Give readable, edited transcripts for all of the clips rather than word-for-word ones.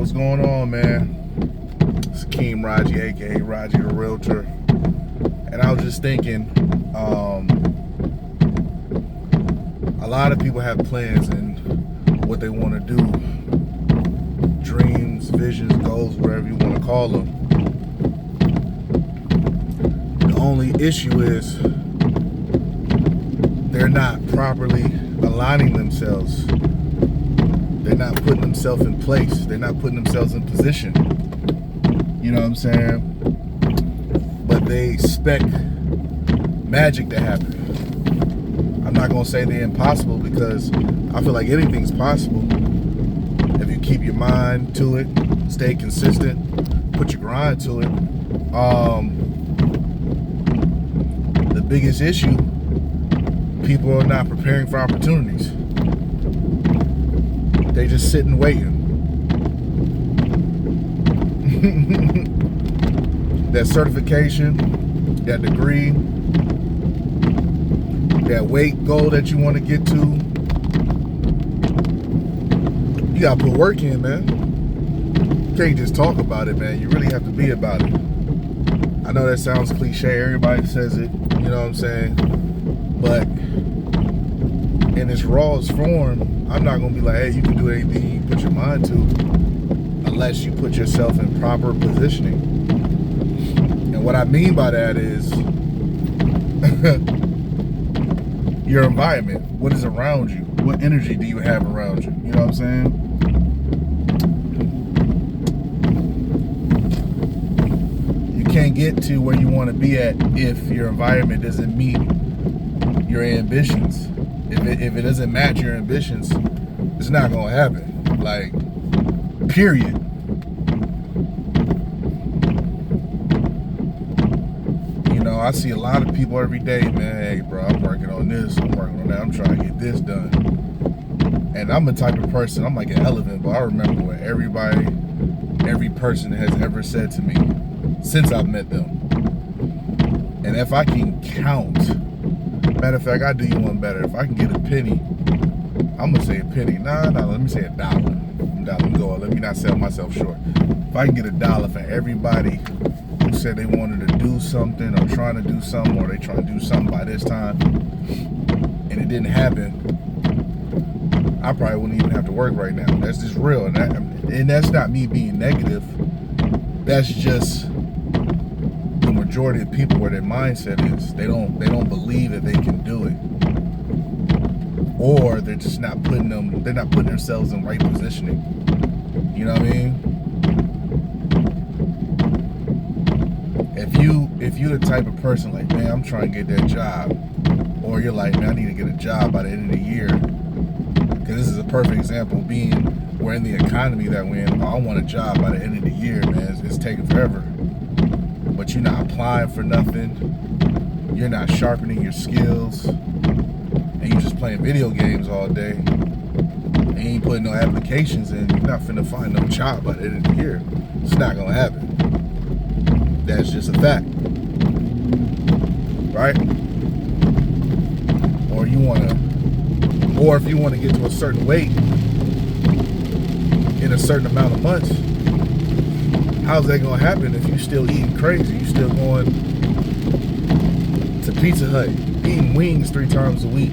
what's going on, man? It's Akeem Raji, aka Raji the Realtor. And I was just thinking, a lot of people have plans and what they want to do, dreams, visions, goals, whatever you want to call them. The only issue is they're not properly aligning themselves. They're not putting themselves in place. They're not putting themselves in position. You know what I'm saying? But they expect magic to happen. I'm not going to say they're impossible, because I feel like anything's possible if you keep your mind to it, stay consistent, put your grind to it. The biggest issue, people are not preparing for opportunities. They just sitting waiting. That certification, that degree, that weight goal that you want to get to, you gotta put work in, man. You can't just talk about it, man. You really have to be about it. I know that sounds cliche, everybody says it, you know what I'm saying? But in its rawest form, I'm not gonna be like, hey, you can do anything you put your mind to, unless you put yourself in proper positioning. And what I mean by that is your environment. What is around you? What energy do you have around you? You know what I'm saying? You can't get to where you want to be at if your environment doesn't meet your ambitions. If it doesn't match your ambitions, it's not gonna happen. Like, period. You know, I see a lot of people every day, man. Hey, bro, I'm working on this, I'm working on that, I'm trying to get this done. And I'm the type of person, I'm like an elephant, but I remember what every person has ever said to me since I've met them. And if I can count, matter of fact, I'll do you one better. If I can get a penny, I'm gonna say a penny. Nah, let me say $1. Let me not sell myself short. If I can get $1 for everybody who said they wanted to do something, or trying to do something, or they trying to do something by this time, and it didn't happen, I probably wouldn't even have to work right now. That's just real, and that's not me being negative. That's just the majority of people where their mindset is. They don't believe that they can do it, or they're just not putting themselves in right positioning. You know what I mean? If you're the type of person like, man, I'm trying to get that job, or you're like, man, I need to get a job by the end of the year, because this is a perfect example of we're in the economy that we're in. I want a job by the end of the year, man. It's taking forever. But you're not applying for nothing. You're not sharpening your skills. And you're just playing video games all day. And you ain't putting no applications in. You're not finna find no job by the end of the year. It's not gonna happen. That's just a fact. Right? Or if you wanna get to a certain weight in a certain amount of months, how's that gonna happen if you still eating crazy? You still going to Pizza Hut, eating wings 3 times a week.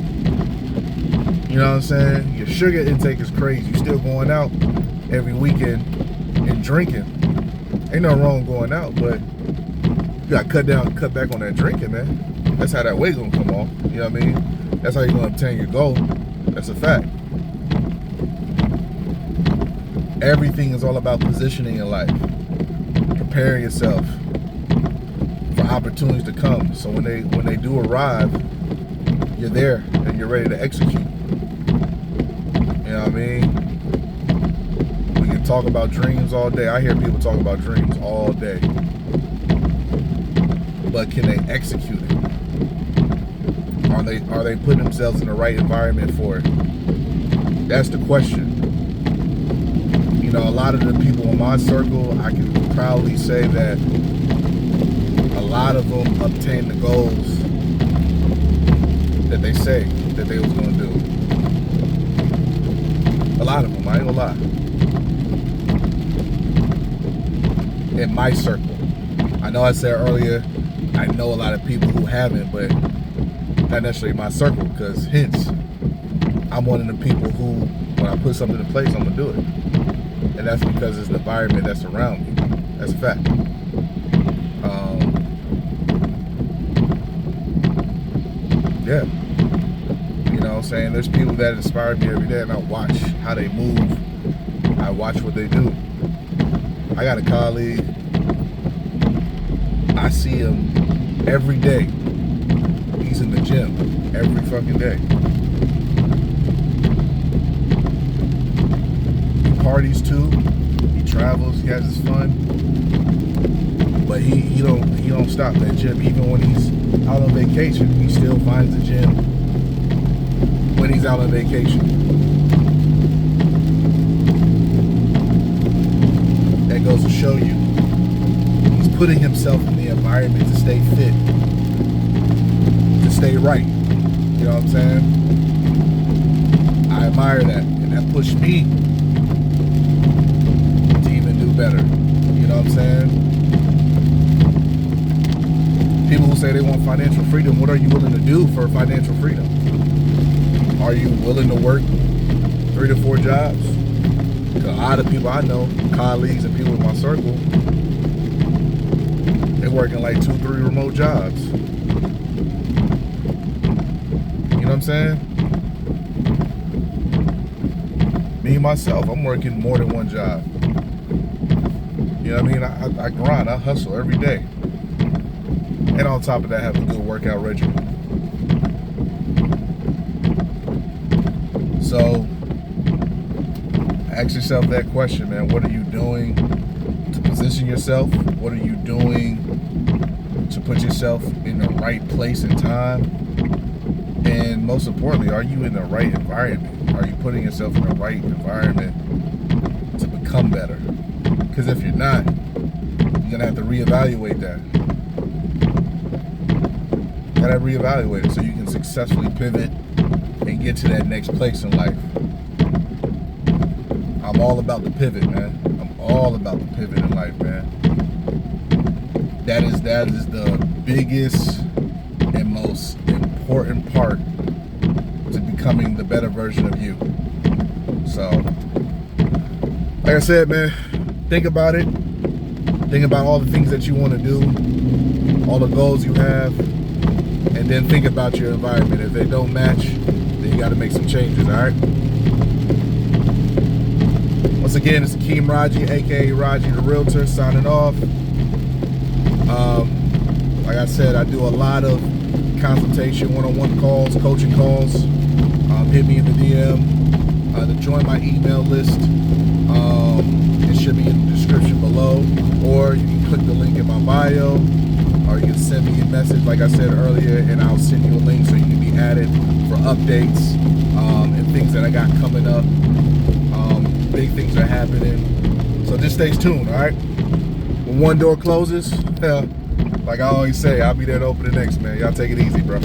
You know what I'm saying? Your sugar intake is crazy. You still going out every weekend and drinking. Ain't no wrong going out, but you gotta cut back on that drinking, man. That's how that weight gonna come off. You know what I mean? That's how you're gonna obtain your goal. That's a fact. Everything is all about positioning in life. Prepare yourself for opportunities to come. So when they do arrive, you're there and you're ready to execute. You know what I mean? We can talk about dreams all day. I hear people talk about dreams all day. But can they execute it? Are they putting themselves in the right environment for it? That's the question. You know, a lot of the people in my circle, I can proudly say that a lot of them obtain the goals that they say that they was going to do. A lot of them, I ain't gonna lie. in my circle. I know I said earlier, I know a lot of people who haven't, but not necessarily my circle, because hence, I'm one of the people who, when I put something in place, I'm gonna do it. And that's because it's the environment that's around me. That's a fact. Yeah. You know what I'm saying? There's people that inspire me every day, and I watch how they move. I watch what they do. I got a colleague, I see him every day. He's in the gym every fucking day. He parties too. He travels. He has his fun. But he don't stop that gym. Even when he's out on vacation, he still finds the gym when he's out on vacation. That goes to show you, he's putting himself in the environment to stay fit, to stay right. You know what I'm saying? I admire that, and that pushed me to even do better. You know what I'm saying? People who say they want financial freedom, what are you willing to do for financial freedom? Are you willing to work 3 to 4 jobs? Because a lot of people I know, colleagues and people in my circle, they're working like 2, 3 remote jobs. You know what I'm saying? Me, myself, I'm working more than one job. You know what I mean? I grind, I hustle every day. And on top of that, have a good workout regimen. So, ask yourself that question, man. What are you doing to position yourself? What are you doing to put yourself in the right place and time? And most importantly, are you in the right environment? Are you putting yourself in the right environment to become better? Because if you're not, you're going to have to reevaluate that. You got to reevaluate it so you can successfully pivot and get to that next place in life. I'm all about the pivot, man. I'm all about the pivot in life, man. That is the biggest and most important part to becoming the better version of you. So, like I said, man, think about it. Think about all the things that you want to do, all the goals you have, and then think about your environment. If they don't match, then you got to make some changes, all right? Once again, it's Akeem Raji, aka Raji the Realtor, signing off. Like I said, I do a lot of consultation, one-on-one calls, coaching calls. Hit me in the DM to join my email list. It should be in the description below, or you can click the link in my bio, or you can send me a message like I said earlier, and I'll send you a link so you can be added for updates and things that I got coming up. Big things are happening, so just stay tuned, all right? When one door closes, like I always say, I'll be there to open the next, man. Y'all take it easy, bro.